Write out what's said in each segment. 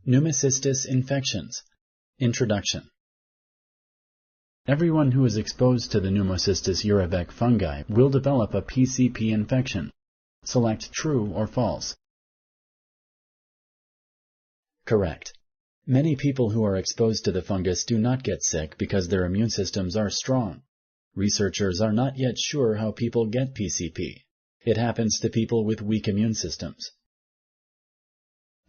Pneumocystis infections. Introduction. Everyone who is exposed to the Pneumocystis urevec fungi will develop a PCP infection. Select true or false. Correct. Many people who are exposed to the fungus do not get sick because their immune systems are strong. Researchers are not yet sure how people get PCP. It happens to people with weak immune systems.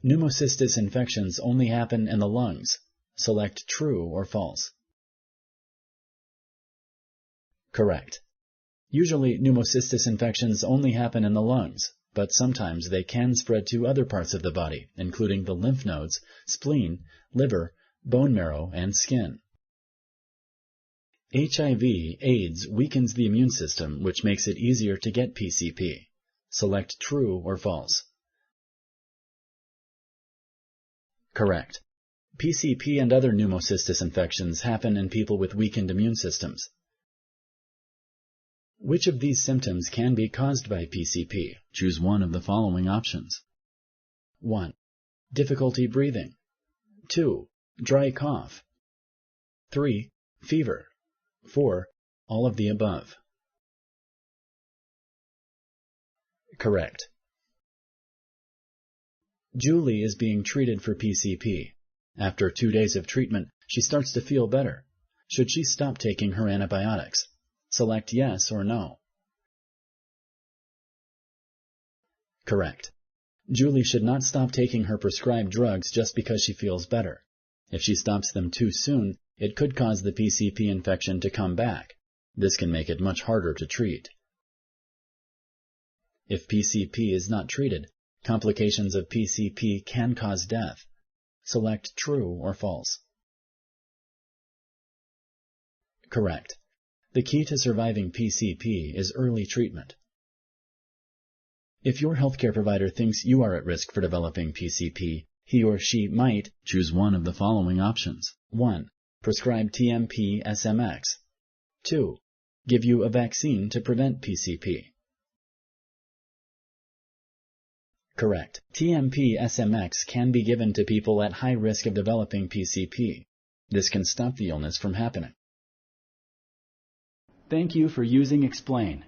Pneumocystis infections only happen in the lungs. Select true or false. Correct. Usually, pneumocystis infections only happen in the lungs, but sometimes they can spread to other parts of the body, including the lymph nodes, spleen, liver, bone marrow, and skin. HIV/AIDS weakens the immune system, which makes it easier to get PCP. Select true or false. Correct. PCP and other pneumocystis infections happen in people with weakened immune systems. Which of these symptoms can be caused by PCP? Choose one of the following options. 1. Difficulty breathing. 2. Dry cough. 3. Fever. 4. All of the above. Correct. Julie is being treated for PCP. After 2 days of treatment, she starts to feel better. Should she stop taking her antibiotics? Select yes or no. Correct. Julie should not stop taking her prescribed drugs just because she feels better. If she stops them too soon, it could cause the PCP infection to come back. This can make it much harder to treat. If PCP is not treated, complications of PCP can cause death. Select true or false. Correct. The key to surviving PCP is early treatment. If your healthcare provider thinks you are at risk for developing PCP, he or she might choose one of the following options. 1. Prescribe TMP/SMX. 2. Give you a vaccine to prevent PCP. Correct. TMP/SMX can be given to people at high risk of developing PCP. This can stop the illness from happening. Thank you for using Explain.